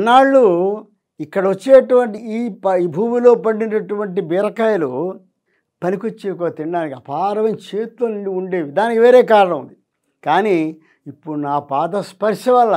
ఇన్నాళ్ళు ఇక్కడ వచ్చేటువంటి ఈ భూమిలో పండినటువంటి బీరకాయలు పనికొచ్చి తినడానికి అపారమైన చేతుల్లో నిండి ఉండేవి. దానికి వేరే కారణం ఉంది. కానీ ఇప్పుడు నా పాద స్పర్శ వల్ల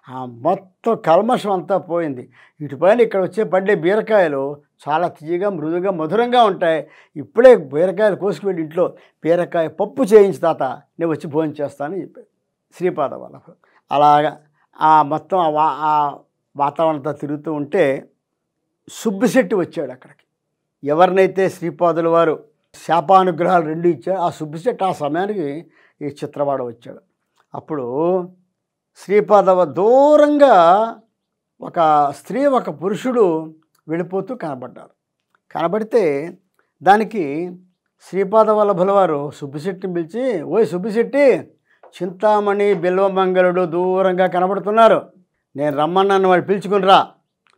ఆ మొత్తం కల్మషం అంతా పోయింది. ఇటుపైన ఇక్కడ పడ్డే బీరకాయలు చాలా తీయగా, మృదుగా, మధురంగా ఉంటాయి. ఇప్పుడే బీరకాయలు కోసుకువెళ్ళి ఇంట్లో బీరకాయ పప్పు చేయించి తాత నేను వచ్చి భోజనం చేస్తానని చెప్పాడు శ్రీపాద వల్లభులు. అలాగా ఆ మొత్తం ఆ వాతావరణంతో తిరుగుతూ ఉంటే సుబ్బిశెట్టి వచ్చాడు అక్కడికి. ఎవరినైతే శ్రీపాదుల వారు శాపానుగ్రహాలు 2 ఇచ్చారు, ఆ సుబ్బిశెట్టి ఆ సమయానికి ఈ చిత్రవాడ వచ్చాడు. అప్పుడు శ్రీపాద దూరంగా ఒక స్త్రీ, ఒక పురుషుడు వెళ్ళిపోతూ కనబడ్డారు. కనబడితే దానికి శ్రీపాద వల్లభుల వారు సుబ్బిశెట్టిని పిలిచి, ఓయ్ సుబ్బిశెట్టి, చింతామణి బిల్వమంగళుడు దూరంగా కనబడుతున్నారు, నేను రమ్మన్నాను, వాడు పిలుచుకుని రా,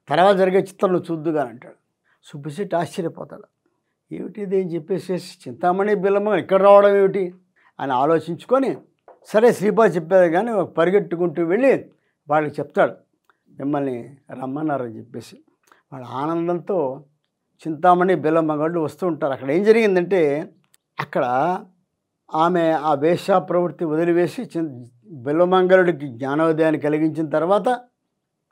తర్వాత జరిగే చిత్రం నువ్వు చూద్దుగా అంటాడు. సుబ్బిశెట్టి ఆశ్చర్యపోతాడు. ఏమిటి ఇది అని చెప్పేసి చింతామణి బిల్వమంగళం ఇక్కడ రావడం ఏమిటి అని ఆలోచించుకొని, సరే శ్రీపాద చెప్పారు కానీ పరిగెట్టుకుంటూ వెళ్ళి వాళ్ళకి చెప్తాడు, మిమ్మల్ని రమ్మన్నారని చెప్పేసి. వాళ్ళ ఆనందంతో చింతామణి బిల్వమంగళుడు వస్తూ ఉంటారు. అక్కడ ఏం జరిగిందంటే, అక్కడ ఆమె ఆ వేశ్యా ప్రవృత్తి వదిలివేసి బిల్వమంగళుడికి జ్ఞానోదయాన్ని కలిగించిన తర్వాత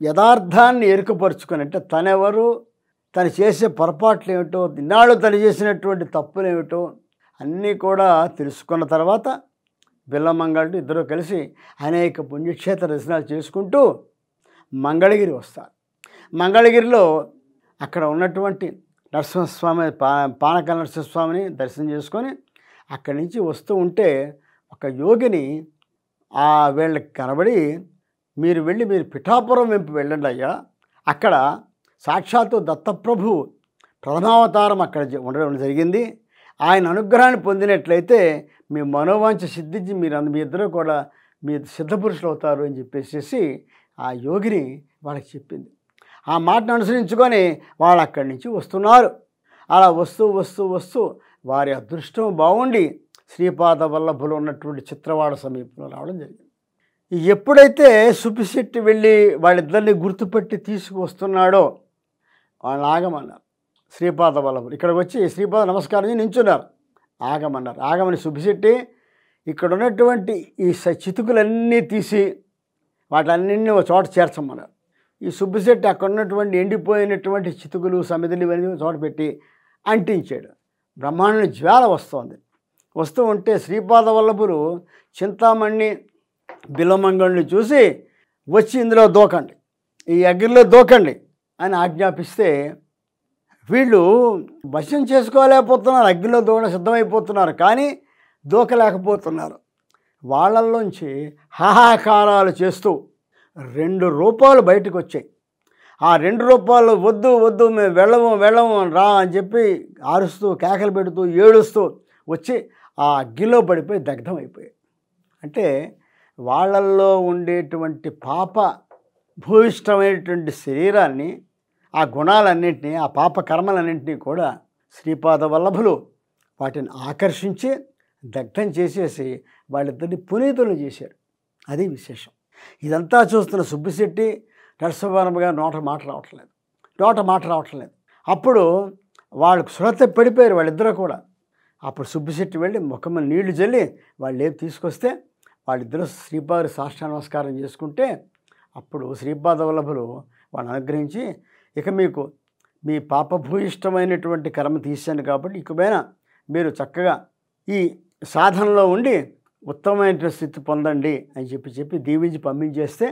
యథార్థాన్ని ఎరుకపరుచుకొని, అంటే తనెవరు, తను చేసే పొరపాట్లు ఏమిటో, ఇన్నాళ్ళు తను చేసినటువంటి తప్పులు ఏమిటో అన్నీ కూడా తెలుసుకున్న తర్వాత బిల్వమంగళుడు ఇద్దరు కలిసి అనేక పుణ్యక్షేత్ర దర్శనాలు చేసుకుంటూ మంగళగిరి వస్తారు. మంగళగిరిలో అక్కడ ఉన్నటువంటి నరసింహస్వామి, పానక నరసింహస్వామిని దర్శనం చేసుకొని అక్కడి నుంచి వస్తూ ఉంటే ఒక యోగిని వీళ్ళకి కనబడి, మీరు పిఠాపురం వెంపు వెళ్ళండి అయ్యా, అక్కడ సాక్షాత్తు దత్తప్రభు ప్రథమావతారం అక్కడ ఉండడం జరిగింది, ఆయన అనుగ్రహాన్ని పొందినట్లయితే మీ మనోవాంఛ సిద్ధించి మీ ఇద్దరు కూడా మీ సిద్ధపురుషులు అవుతారు అని చెప్పేసి ఆ యోగిని వాళ్ళకి చెప్పింది. ఆ మాటను అనుసరించుకొని వాళ్ళు అక్కడి నుంచి వస్తున్నారు. అలా వస్తూ వారి అదృష్టం బాగుండి శ్రీపాద వల్లభులు ఉన్నటువంటి చిత్రవాడ సమీపంలో రావడం జరిగింది. ఎప్పుడైతే సుబ్బిశెట్టి వెళ్ళి వాళ్ళిద్దరిని గుర్తుపెట్టి తీసుకువస్తున్నాడో వాళ్ళని ఆగమన్నారు. శ్రీపాద వల్లభులు ఇక్కడికి వచ్చి శ్రీపాద నమస్కారం నించున్నారు. ఆగమన్నారు. ఆగమని సుబ్బిశెట్టి ఇక్కడ ఉన్నటువంటి ఈ చితుకులన్నీ తీసి వాటన్నింటినీ ఒక చోట చేర్చమన్నారు. ఈ సుబ్బిశెట్టి అక్కడ ఉన్నటువంటి ఎండిపోయినటువంటి చితుకులు, సమిధులు ఇవన్నీ చోట పెట్టి అంటించాడు. బ్రహ్మాండ జ్వాల వస్తూ ఉంటే శ్రీపాద వల్లభులు చింతామణి బిల్వమంగళుని చూసి, వచ్చి ఇందులో దూకండి, ఈ అగ్నిలో దూకండి అని ఆజ్ఞాపిస్తే వీళ్ళు వశం చేసుకోలేకపోతున్నారు, అగ్నిలో దూకడం సిద్ధమైపోతున్నారు, కానీ దూకలేకపోతున్నారు. వాళ్ళల్లోంచి హాహాకారాలు చేస్తూ 2 రూపాలు బయటకు వచ్చాయి. ఆ 2 రూపాలు వద్దు మేము వెళ్ళము రా అని చెప్పి ఆరుస్తూ, కేకలు పెడుతూ, ఏడుస్తూ వచ్చి ఆ అగ్గిలో పడిపోయి దగ్ధమైపోయాయి. అంటే వాళ్ళల్లో ఉండేటువంటి పాప భూయిష్టమైనటువంటి శరీరాన్ని, ఆ గుణాలన్నింటినీ, ఆ పాప కర్మలన్నింటినీ కూడా శ్రీపాద వల్లభులు వాటిని ఆకర్షించి దగ్ధం చేసేసి వాళ్ళిద్దరిని పునీతులను చేశారు. అది విశేషం. ఇదంతా చూస్తున్న సుబ్బిశెట్టి నరసింహవర్మ గారు నోట మాట రావట్లేదు. అప్పుడు వాళ్ళకు సురత పడిపోయారు వాళ్ళిద్దరూ కూడా. అప్పుడు సుబ్బిశెట్టి వెళ్ళి ముఖం నీళ్లు జల్లి వాళ్ళు ఏం తీసుకొస్తే వాళ్ళిద్దరూ శ్రీపాద సాష్టాంగ నమస్కారం చేసుకుంటే, అప్పుడు శ్రీపాద వల్లభులు వాళ్ళని అనుగ్రహించి, ఇక మీకు మీ పాపభూయిష్టమైనటువంటి కర్మ తీశాను కాబట్టి ఇకపైన మీరు చక్కగా ఈ సాధనలో ఉండి ఉత్తమమైన స్థితి పొందండి అని చెప్పి దీవించి పంపించేస్తే,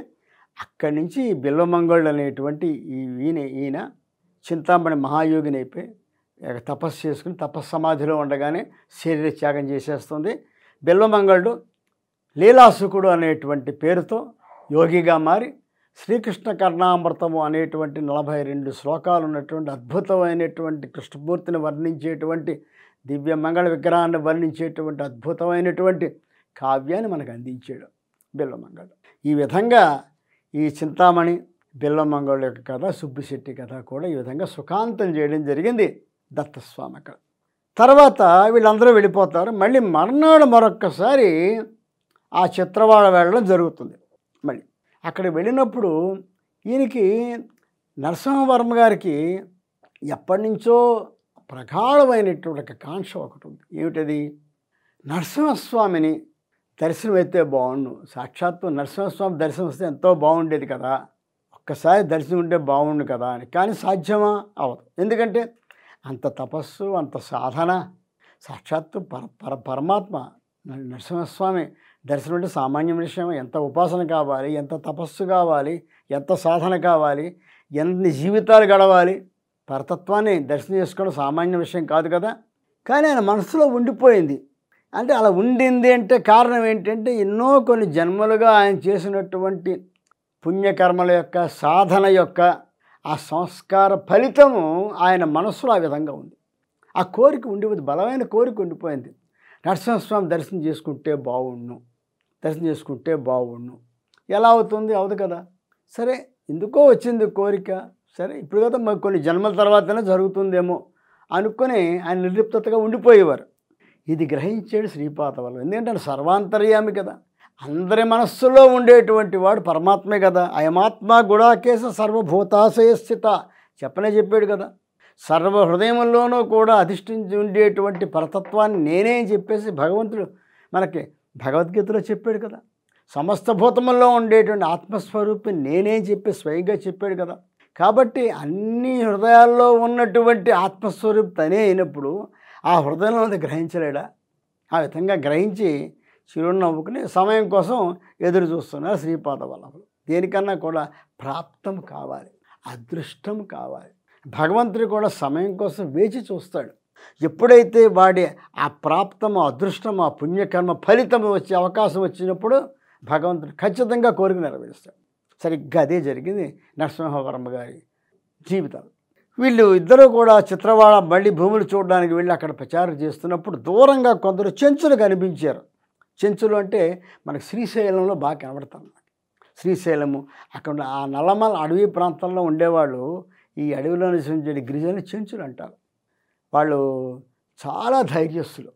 అక్కడి నుంచి బిల్వమంగళుడు అనేటువంటి ఈయన చింతామణి మహాయోగిని అయిపోయి తపస్సు చేసుకుని తపస్సమాధిలో ఉండగానే శరీర త్యాగం చేసేస్తుంది. బిల్వమంగళుడు లీలాసుకుడు అనేటువంటి పేరుతో యోగిగా మారి శ్రీకృష్ణ కర్ణామృతము అనేటువంటి 42 శ్లోకాలు ఉన్నటువంటి అద్భుతమైనటువంటి కృష్ణమూర్తిని వర్ణించేటువంటి దివ్య మంగళ విగ్రహాన్ని వర్ణించేటువంటి అద్భుతమైనటువంటి కావ్యాన్ని మనకు అందించాడు బిల్వమంగళుడు. ఈ విధంగా ఈ చింతామణి బిల్వమంగళుడు యొక్క కథ, సుబ్బిశెట్టి కథ కూడా ఈ విధంగా సుఖాంతం చేయడం జరిగింది దత్తస్వామి అక్కడ. తర్వాత వీళ్ళందరూ వెళ్ళిపోతారు. మళ్ళీ మర్నాడు మరొక్కసారి ఆ చిత్రవాడ వెళ్ళడం జరుగుతుంది. మళ్ళీ అక్కడ వెళ్ళినప్పుడు ఈయనకి నరసింహవర్మ గారికి ఎప్పటి నుంచో ప్రగాఢమైనటువంటి ఒక కాంక్ష ఒకటి ఉంది. ఏమిటది? నరసింహస్వామిని దర్శనం అయితే బాగుండు, సాక్షాత్తు నరసింహస్వామి దర్శనం వస్తే ఎంతో బాగుండేది కదా, ఒక్కసారి దర్శనం ఉంటే బాగుండు కదా అని. కానీ సాధ్యమా? అవదు. ఎందుకంటే అంత తపస్సు, అంత సాధన, సాక్షాత్తు పరమాత్మ నరసింహస్వామి దర్శనం అంటే సామాన్య విషయం. ఎంత ఉపాసన కావాలి, ఎంత తపస్సు కావాలి, ఎంత సాధన కావాలి, ఎన్ని జీవితాలు గడవాలి. పరతత్వాన్ని దర్శనం చేసుకోవడం సామాన్య విషయం కాదు కదా. కానీ ఆయన మనసులో ఉండిపోయింది. అంటే అలా ఉండింది అంటే కారణం ఏంటంటే ఎన్నో కొన్ని జన్మలుగా ఆయన చేసినటువంటి పుణ్యకర్మల యొక్క సాధన యొక్క ఆ సంస్కార ఫలితము ఆయన మనస్సులో ఆ విధంగా ఉంది. ఆ కోరిక ఉండిపోయింది, బలమైన కోరిక ఉండిపోయింది. నరసింహస్వామి దర్శనం చేసుకుంటే బాగుండు, దర్శనం చేసుకుంటే బాగుండు. ఎలా అవుతుంది? అవదు కదా. సరే, ఎందుకో వచ్చింది కోరిక. సరే, ఇప్పుడు కదా మరి కొన్ని జన్మల తర్వాతనే జరుగుతుందేమో అనుకొని ఆయన నిర్లిప్తతగా ఉండిపోయేవారు. ఇది గ్రహించాడు శ్రీపాదవల్లభ. ఎందుకంటే ఆయన సర్వాంతర్యామి కదా, అందరి మనస్సులో ఉండేటువంటి వాడు పరమాత్మే కదా. అయమాత్మ గుడాకేశ సర్వభూతాశయ స్థిత చెప్పనే చెప్పాడు కదా. సర్వ హృదయంలోనూ కూడా అధిష్ఠించి ఉండేటువంటి పరతత్వాన్ని నేనే అని చెప్పేసి భగవంతుడు మనకి భగవద్గీతలో చెప్పాడు కదా. సమస్త భూతముల్లో ఉండేటువంటి ఆత్మస్వరూపి నేనే అని చెప్పి స్వయంగా చెప్పాడు కదా. కాబట్టి అన్ని హృదయాల్లో ఉన్నటువంటి ఆత్మస్వరూపి తనే అయినప్పుడు ఆ హృదయంలో గ్రహించలేడా? ఆ విధంగా గ్రహించి చిరునవ్వుకుని సమయం కోసం ఎదురు చూస్తున్నారు శ్రీపాదవల్లభులు. దేనికన్నా కూడా ప్రాప్తం కావాలి, అదృష్టం కావాలి. భగవంతుడు కూడా సమయం కోసం వేచి చూస్తాడు. ఎప్పుడైతే వాడి ఆ ప్రాప్తము, అదృష్టము, ఆ పుణ్యకర్మ ఫలితం వచ్చే అవకాశం వచ్చినప్పుడు భగవంతుడు ఖచ్చితంగా కోరిక నెరవేరుస్తాడు. సరిగ్గా అదే జరిగింది నరసింహవర్మ గారి జీవితం. వీళ్ళు ఇద్దరు కూడా చిత్రవాడ మళ్ళీ భూములు చూడడానికి వెళ్ళి అక్కడ ప్రచారం చేస్తున్నప్పుడు దూరంగా కొందరు చెంచులు కనిపించారు. చెంచులు అంటే మనకు శ్రీశైలంలో బాగా కనబడతారు. శ్రీశైలము అక్కడ ఆ నల్లమల అడవి ప్రాంతంలో ఉండేవాళ్ళు ఈ అడవిలో నివసించే గిరిజనులు చెంచులు అంటారు. వాళ్ళు చాలా ధైర్యస్తులు,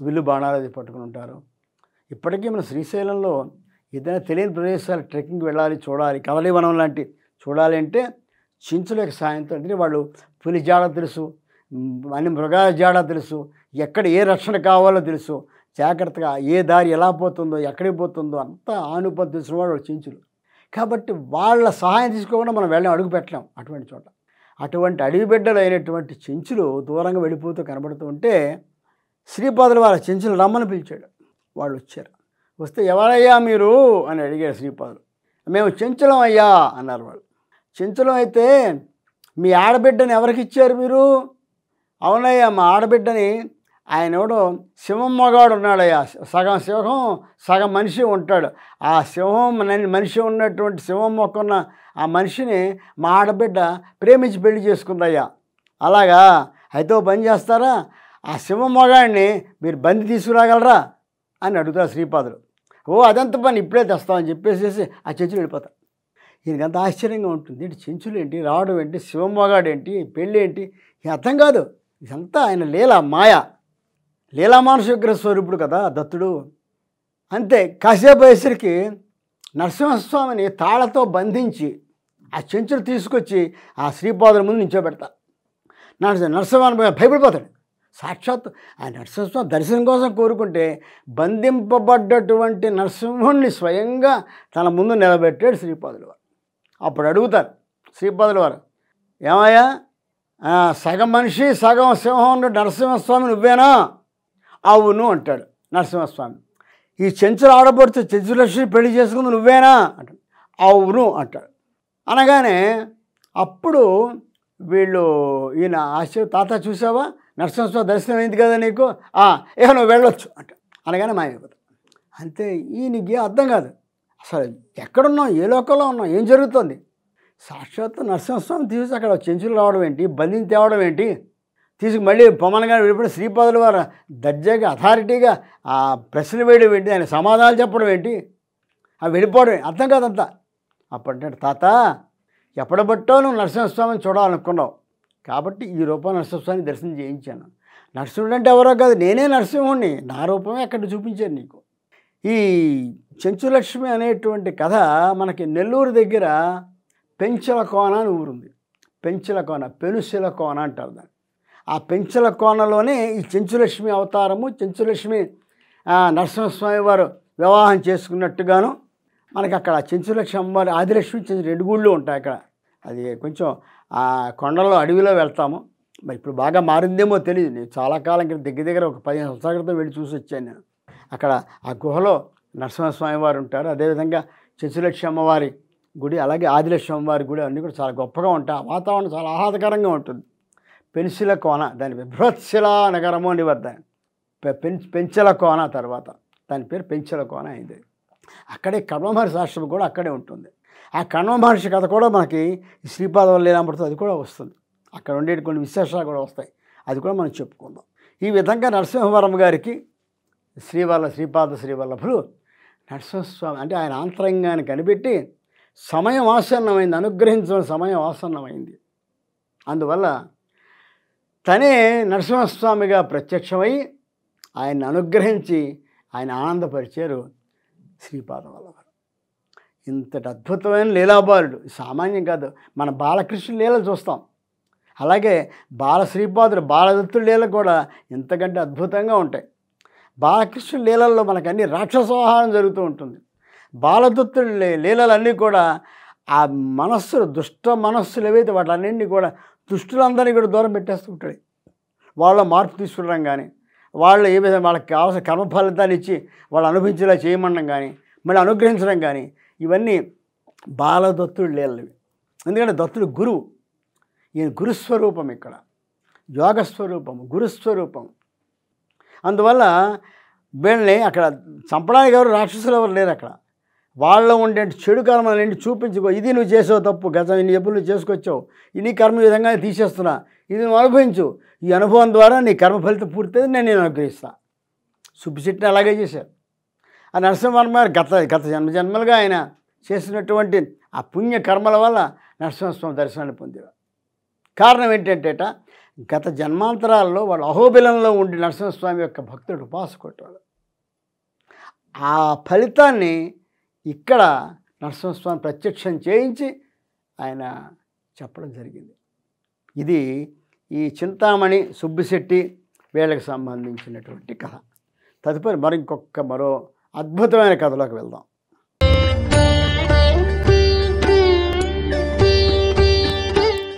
విల్లు బాణాలు అది పట్టుకుని ఉంటారు. ఇప్పటికీ మన శ్రీశైలంలో ఏదైనా తెలియని ప్రదేశాలు ట్రెక్కింగ్ వెళ్ళాలి, చూడాలి, కదలివనం లాంటి చూడాలి అంటే చెంచుల యొక్క సాయంతో. అంటే వాళ్ళు పులి జాడ తెలుసు, అన్ని మృగాల జాడ తెలుసు, ఎక్కడ ఏ రక్షణ కావాలో తెలుసు, జాగ్రత్తగా ఏ దారి ఎలా పోతుందో, ఎక్కడికి పోతుందో అంతా ఆనుపతి తెలిసిన వాళ్ళు చెంచులు. కాబట్టి వాళ్ళ సహాయం తీసుకోకుండా మనం వెళ్ళాం, అడుగు పెట్టలేం అటువంటి చోట. అటువంటి అడవి బిడ్డలు అయినటువంటి చెంచులు దూరంగా వెళ్ళిపోతూ కనబడుతూ ఉంటే శ్రీపాదులు వాళ్ళ చెంచులు రమ్మని పిలిచాడు. వాళ్ళు వచ్చారు. వస్తే ఎవరయ్యా మీరు అని అడిగాడు శ్రీపాదులు. మేము చెంచులం అయ్యా అన్నారు వాళ్ళు. చెంచులం అయితే మీ ఆడబిడ్డని ఎవరికి ఇచ్చారు మీరు? అవునయ్యా, మా ఆడబిడ్డని ఆయన ఎవడో సింహం మగాడు ఉన్నాడయ్యా, సగం సింహం సగం మనిషి ఉంటాడు. ఆ సింహం మనిషి ఉన్నటువంటి సింహం మొక్కున్న ఆ మనిషిని మా ఆడబిడ్డ ప్రేమించి పెళ్లి చేసుకుందయ్యా. అలాగా, అయితే ఓ పని చేస్తారా, ఆ సింహం మగాడిని మీరు బంది తీసుకురాగలరా అని అడుగుతారు శ్రీపాదులు. ఓ అదంత పని ఇప్పుడే తెస్తామని చెప్పేసి ఆ చెంచులు వెళ్ళిపోతారు. ఈయనకంత ఆశ్చర్యంగా ఉంటుంది. ఏంటి చెంచులు ఏంటి, రావడం ఏంటి, శివం మగాడు ఏంటి, పెళ్ళి ఏంటి, అర్థం కాదు. ఇదంతా ఆయన లీల, మాయ, లీలామానుష విగ్రహ స్వరూపుడు కదా దత్తుడు. అంతే, కాసేపు అయ్యేసరికి నరసింహస్వామిని తాళతో బంధించి ఆ చెంచులు తీసుకొచ్చి ఆ శ్రీపాదుల ముందు నించోబెడతారు. నరసింహస్వామి భయపడిపోతాడు. సాక్షాత్ ఆ నరసింహస్వామి దర్శనం కోసం కోరుకుంటే బంధింపబడ్డటువంటి నరసింహుణ్ణి స్వయంగా తన ముందు నిలబెట్టాడు శ్రీపాదుల వారు. అప్పుడు అడుగుతారు శ్రీపాదుల వారు, ఏమయ్యా సగం మనిషి సగం సింహం ఉన్న నరసింహస్వామి నువ్వేనా? అవును అంటాడు నరసింహస్వామి. ఈ చెంచులు ఆడబడితే చెంచులక్ష్మి పెళ్లి చేసుకుంది నువ్వేనా అంటాడు. అవును అంటాడు. అనగానే అప్పుడు వీళ్ళు ఈయన తాత చూసావా నరసింహస్వామి దర్శనం అయింది కదా నీకు, ఇక నువ్వు వెళ్ళొచ్చు అంట. అనగానే మాయమైపోతాడు. అంతే, ఈయనకి అర్థం కాదు అసలు ఎక్కడున్నాం, ఏ లోకంలో ఉన్నాం, ఏం జరుగుతుంది. సాక్షాత్తు నరసింహస్వామి తీసి అక్కడ చెంచులు రావడం ఏంటి, బంధించి తేవడం ఏంటి, తీసుకు మళ్ళీ పొమ్మనగా వెళ్ళిపోయి శ్రీపాదుల వారు దర్జాగా అథారిటీగా ఆ ప్రశ్నలు వేయడం ఏంటి, ఆయన సమాధానాలు చెప్పడం ఏంటి, అవి వెళ్ళిపోవడం అర్థం కాదంతా. అప్పటి తాత ఎప్పటిబట్టో నువ్వు నరసింహస్వామిని చూడాలనుకున్నావు కాబట్టి ఈ రూపం నరసింహస్వామిని దర్శనం చేయించాను. నరసింహుడు అంటే ఎవరో కాదు, నేనే నరసింహుడిని, నా రూపమే అక్కడ చూపించాను నీకు. ఈ చెంచులక్ష్మి అనేటువంటి కథ మనకి నెల్లూరు దగ్గర పెంచల కోన అని ఊరుంది. పెంచల కోన, పెనుసిల కోన అంటారు దాన్ని. ఆ పెంచల కోనలోనే ఈ చెంచులక్ష్మి అవతారము, చెంచులక్ష్మి నరసింహస్వామి వారు వివాహం చేసుకున్నట్టుగాను మనకి అక్కడ చెంచులక్ష్మి అమ్మవారి, ఆదిలక్ష్మి రెండు గుళ్ళు ఉంటాయి అక్కడ. అది కొంచెం ఆ కొండలో అడవిలో వెళ్తాము. మరి ఇప్పుడు బాగా మారిందేమో తెలియదు. నేను చాలా కాలం క్రితం దగ్గర ఒక 15 సంవత్సరాల క్రితం వెళ్ళి చూసి వచ్చాను నేను. అక్కడ ఆ గుహలో నరసింహస్వామి వారు ఉంటారు. అదేవిధంగా చెంచులక్ష్మి అమ్మవారి గుడి, అలాగే ఆదిలక్ష్మి అమ్మవారి గుడి అన్నీ కూడా చాలా గొప్పగా ఉంటాయి. ఆ వాతావరణం చాలా ఆహ్లాదకరంగా ఉంటుంది. పెన్సిల కోన, దాని బిభ్రత్శిలా నగరము అని దాన్ని పెంచల కోన, తర్వాత దాని పేరు పెంచల కోన అయింది. అక్కడే కణ్వ మహర్షి ఆశ్రమం కూడా అక్కడే ఉంటుంది. ఆ కణ్వ మహర్షి కథ కూడా మనకి శ్రీపాద లీలామృతం అది కూడా వస్తుంది. అక్కడ ఉండే కొన్ని విశేషాలు కూడా వస్తాయి, అది కూడా మనం చెప్పుకుందాం. ఈ విధంగా నరసింహవరం గారికి శ్రీపాద శ్రీవల్లభులు నరసింహస్వామి అంటే ఆయన ఆంతరంగాన్ని కనిపెట్టి సమయం ఆసన్నమైంది, అనుగ్రహించిన సమయం ఆసన్నమైంది. అందువల్ల తనే నరసింహస్వామిగా ప్రత్యక్షమై ఆయన్ని అనుగ్రహించి ఆయన ఆనందపరిచారు శ్రీపాద వల్లభులు. ఇంతటి అద్భుతమైన లీలాబాలుడు, సామాన్యం కాదు. మన బాలకృష్ణ లీలలు చూస్తాం, అలాగే శ్రీపాదుడు బాలదత్తుడి లీల కూడా ఇంతకంటే అద్భుతంగా ఉంటాయి. బాలకృష్ణ లీలల్లో మనకు అన్ని రాక్షసోహారం జరుగుతూ ఉంటుంది. బాలదత్తుడి లీలలన్నీ కూడా ఆ మనస్సులు, దుష్ట మనస్సులు ఏవైతే వాటన్నింటినీ కూడా దుష్టులందరినీ కూడా దూరం పెట్టేస్తూ ఉంటాయి. వాళ్ళ మార్పు తీసుకురావడం కానీ, వాళ్ళు ఏ విధంగా వాళ్ళకి కావాల్సిన కర్మ ఫలితాలు ఇచ్చి వాళ్ళు అనుభవించేలా చేయమనడం కానీ, మళ్ళీ అనుగ్రహించడం కానీ, ఇవన్నీ బాలదత్తుడి లీలవి. ఎందుకంటే దత్తుడు గురువు, ఈయన గురుస్వరూపం, ఇక్కడ యోగస్వరూపం, గురుస్వరూపం. అందువల్ల వీళ్ళని అక్కడ చంపడానికి ఎవరు రాక్షసులు ఎవరు లేరు. అక్కడ వాళ్ళలో ఉండే చెడు కర్మలన్నీ చూపించుకో, ఇది నువ్వు చేసావు తప్పు, గతం ఇన్ని ఎప్పుడు నువ్వు చేసుకొచ్చావు, నీ కర్మ ఈ విధంగా తీసేస్తున్నా, ఇది నువ్వు అనుభవించు, ఈ అనుభవం ద్వారా నీ కర్మ ఫలితం పూర్తయితే నేను అనుగ్రహిస్తాను. సుబ్బిశెట్టిని అలాగే చేశారు. ఆ నరసింహవర్మ గారు గత జన్మలుగా ఆయన చేసినటువంటి ఆ పుణ్య కర్మల వల్ల నరసింహస్వామి దర్శనాన్ని పొందారు. కారణం ఏంటంటేట, గత జన్మాంతరాల్లో వాళ్ళు అహోబిలంలో ఉండి నరసింహస్వామి యొక్క భక్తుడు ఉపాసకుడు. ఆ ఫలితాన్ని ఇక్కడ నరసింహస్వామి ప్రత్యక్షం చేయించి ఆయన చెప్పడం జరిగింది. ఇది ఈ చింతామణి సుబ్బిశెట్టి వీళ్ళకి సంబంధించినటువంటి కథ. తదుపరి మరో అద్భుతమైన కథలోకి వెళ్దాం.